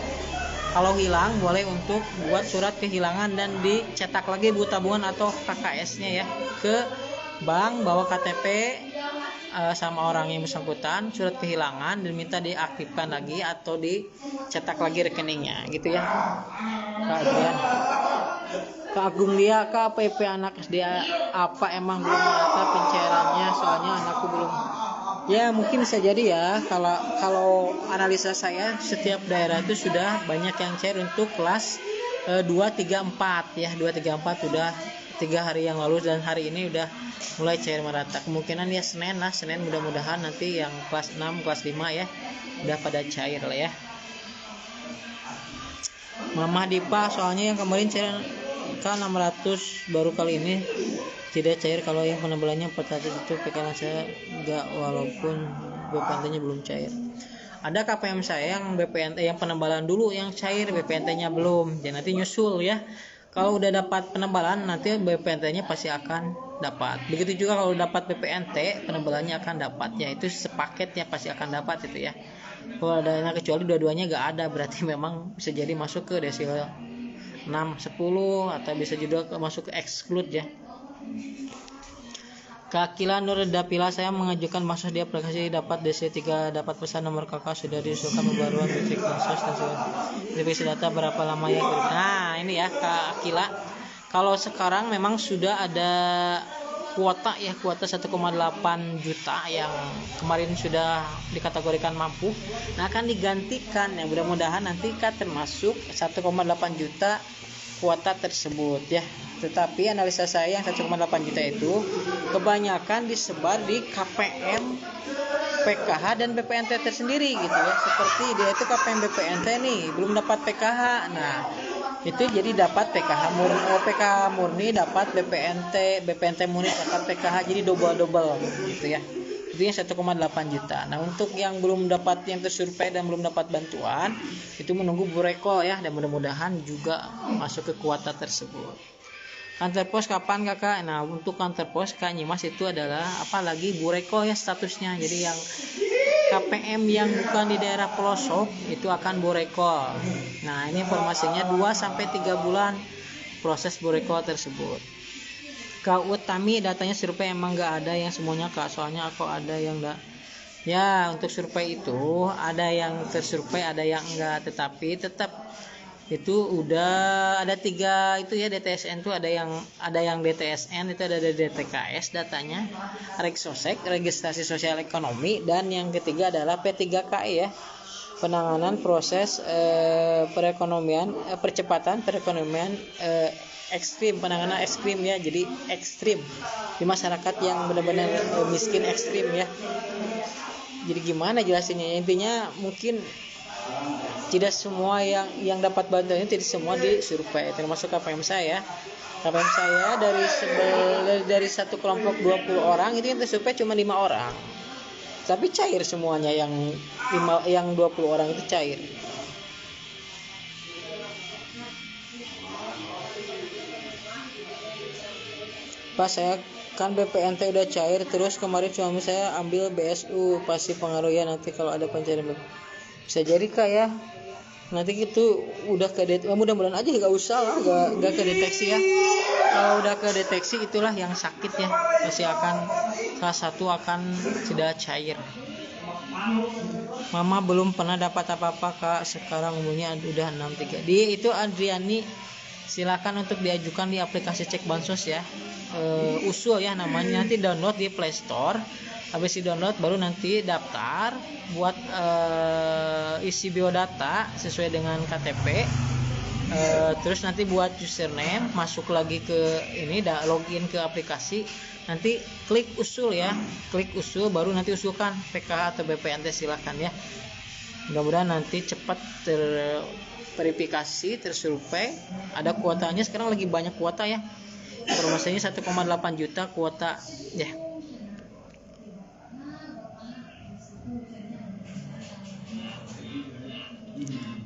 Kalau hilang boleh untuk buat surat kehilangan dan dicetak lagi buku tabungan atau KKS-nya ya, ke bank, bawa KTP sama orang yang bersangkutan, surat kehilangan, dan minta diaktifkan lagi atau dicetak lagi rekeningnya gitu ya Kak Adrian. Kak Agung Lia, Kak PP anak SD apa emang belum rata pencairannya, soalnya anakku belum. Ya mungkin bisa jadi ya, kalau analisa saya setiap daerah itu sudah banyak yang cair untuk kelas 2, 3, 4 ya. 2, 3, 4 udah 3 hari yang lalu dan hari ini udah mulai cair merata. Kemungkinan ya Senin mudah-mudahan nanti yang kelas 6 kelas 5 ya udah pada cair lah ya. Mama Dipa soalnya yang kemarin cair K600 baru kali ini tidak cair. Kalau yang penebalannya 400 itu PKN saya enggak, walaupun BPNT-nya belum cair. Ada KPM saya yang BPNT yang penebalan dulu yang cair, BPNT-nya belum. Jadi nanti nyusul ya. Kalau udah dapat penebalan nanti BPNT-nya pasti akan dapat. Begitu juga kalau dapat BPNT penebalannya akan dapat ya. Itu sepaket ya, pasti akan dapat itu ya. Kalau ada kecuali dua-duanya enggak ada, berarti memang bisa jadi masuk ke desil 6, 10 atau bisa juga masuk ke exclude ya. Kakila Nur Dapila, saya mengajukan bansos di aplikasi dapat DC3, dapat pesan nomor kakak sudah diusulkan pembaruan cek bansos dan verifikasi data berapa lama ya. Nah ini ya Kak Akila, kalau sekarang memang sudah ada kuota 1,8 juta yang kemarin sudah dikategorikan mampu. Nah akan digantikan ya, mudah-mudahan nanti kan termasuk 1,8 juta kuota tersebut ya. Tetapi analisa saya yang 1,8 juta itu kebanyakan disebar di KPM, PKH dan BPNT tersendiri gitu ya. Seperti dia itu KPM BPNT nih belum dapat PKH. Nah itu jadi dapat PKH murni dapat BPNT murni dapat PKH, jadi double gitu ya. Itu yang 1,8 juta. Nah untuk yang belum dapat, yang tersurvei dan belum dapat bantuan itu menunggu Bureko ya, dan mudah-mudahan juga masuk ke kuota tersebut. Kantor pos kapan kakak? Nah untuk kantor pos Kak Nyimas itu adalah apalagi Bureko ya statusnya. Jadi yang KPM yang bukan di daerah pelosok itu akan Bureko. Nah ini informasinya 2-3 bulan proses Bureko tersebut. Kak Utami, datanya survei emang nggak ada yang semuanya Kak, soalnya aku ada yang enggak. Ya untuk survei itu ada yang tersurvei ada yang enggak, tetapi tetap itu udah ada 3 itu ya. DTSN itu ada yang DTSN itu ada DTKS datanya, Regsosek registrasi sosial ekonomi, dan yang ketiga adalah P3KE ya, penanganan proses percepatan perekonomian ekstrim, penanganan ekstrim ya, jadi ekstrim di masyarakat yang benar-benar miskin ekstrim ya. Jadi gimana jelasinnya, intinya mungkin tidak semua yang dapat bantuan tidak semua disurvei, termasuk KPM saya. KPM saya dari satu kelompok 20 orang itu yang tersurvei cuma 5 orang, tapi cair semuanya, yang 20 orang itu cair. Pas saya kan BPNT udah cair, terus kemarin suami saya ambil BSU, pasti pengaruh ya nanti kalau ada pencairan. Bisa jadi Kak ya, nanti gitu udah mudah-mudahan aja nggak usah lah, nggak kedeteksi ya. Kalau udah kedeteksi itulah yang sakit ya, pasti akan salah satu akan sudah cair. Mama belum pernah dapat apa-apa Kak, sekarang umurnya udah 63. Dia itu Adriani, silakan untuk diajukan di aplikasi cek bansos ya. Usul ya namanya, nanti download di Play Store. Habis di download baru nanti daftar buat isi biodata sesuai dengan KTP. Terus nanti buat username, masuk lagi ke ini, login ke aplikasi, nanti klik usul ya, klik usul baru nanti usulkan PKH atau BPNT, silakan ya. Mudah-mudahan nanti cepat terverifikasi, tersurvei. Ada kuotanya sekarang, lagi banyak kuota ya. Informasinya 1,8 juta kuota ya.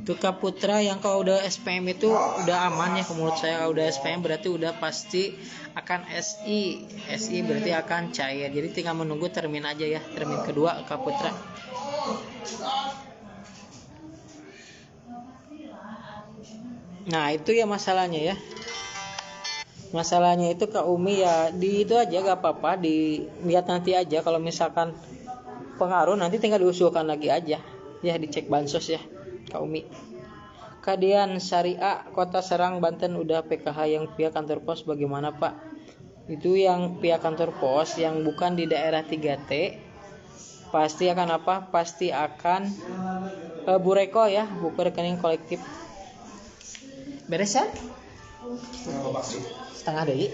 Tuka Putra, yang kalau udah SPM itu udah aman ya, menurut saya udah SPM berarti udah pasti akan SI berarti akan cair, jadi tinggal menunggu termin aja ya, termin kedua Kak Putra. Nah itu ya masalahnya ya, masalahnya itu Kak Umi ya, di itu aja gak apa-apa, dilihat nanti aja, kalau misalkan pengaruh nanti tinggal diusulkan lagi aja ya, dicek bansos ya Kak Umi. Kadian Syariah, Kota Serang, Banten udah PKH yang pihak kantor pos bagaimana Pak? Itu yang pihak kantor pos yang bukan di daerah 3T pasti akan apa? Pasti akan Bureko ya, buku rekening kolektif. Beres ya? Setengah deui.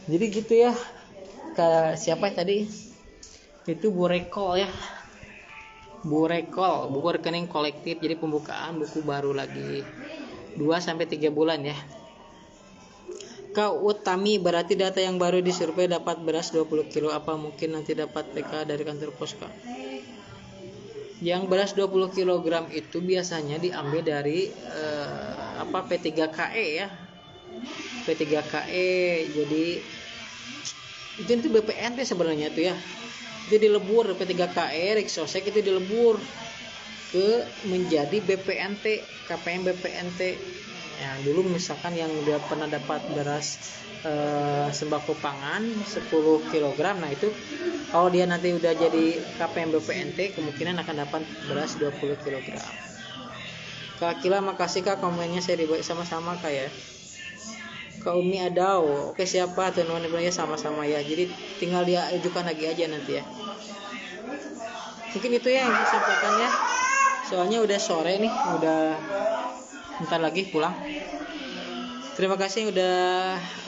Jadi gitu ya. Ke siapa tadi? Itu Bu Rekol ya. Bu Rekol, buku rekening kolektif. Jadi pembukaan buku baru lagi 2-3 bulan ya. Kau Utami, berarti data yang baru disurvei dapat beras 20 kilo. Apa mungkin nanti dapat PK dari kantor pos, Kak? Yang beras 20 kg itu biasanya diambil dari P3KE ya. P3KE. Jadi itu BPNT sebenarnya itu ya. Itu dilebur P3KE, Riksosek itu dilebur ke menjadi BPNT, KPM BPNT. Ya, dulu misalkan yang udah pernah dapat beras sembako pangan 10 kg, nah itu kalau dia nanti udah jadi KPM BPNT kemungkinan akan dapat beras 20 kg. Kak Kila, makasih Kak komennya, saya dibuat sama-sama Kak ya. Kak Umi Adau, oke siapa teman-teman ya, sama-sama ya. Jadi tinggal dia ajukan lagi aja nanti ya. Mungkin itu ya yang saya sampaikan ya. Soalnya udah sore nih, udah bentar lagi pulang. Terima kasih yang udah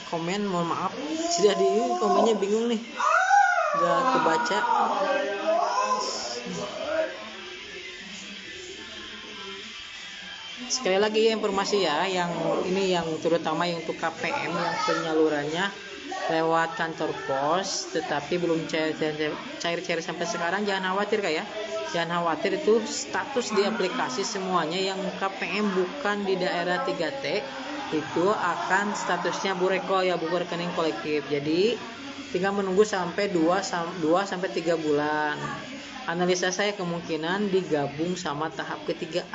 komen, mohon maaf sudah di komennya bingung nih, udah kebaca. Sekali lagi informasi ya, yang ini yang terutama yang untuk KPM yang penyalurannya lewat kantor pos tetapi belum cair sampai sekarang, jangan khawatir Kak ya. Jangan khawatir, itu status di aplikasi semuanya yang KPM bukan di daerah 3T itu akan statusnya Bu Rekol ya, buku rekening kolektif. Jadi tinggal menunggu sampai 2-3 bulan. Analisa saya kemungkinan digabung sama tahap ketiga.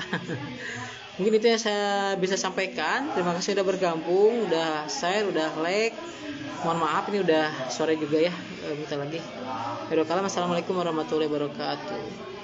Mungkin itu yang saya bisa sampaikan. Terima kasih sudah bergabung, udah share, udah like. Mohon maaf ini udah sore juga ya, bentar lagi. Assalamualaikum warahmatullahi wabarakatuh.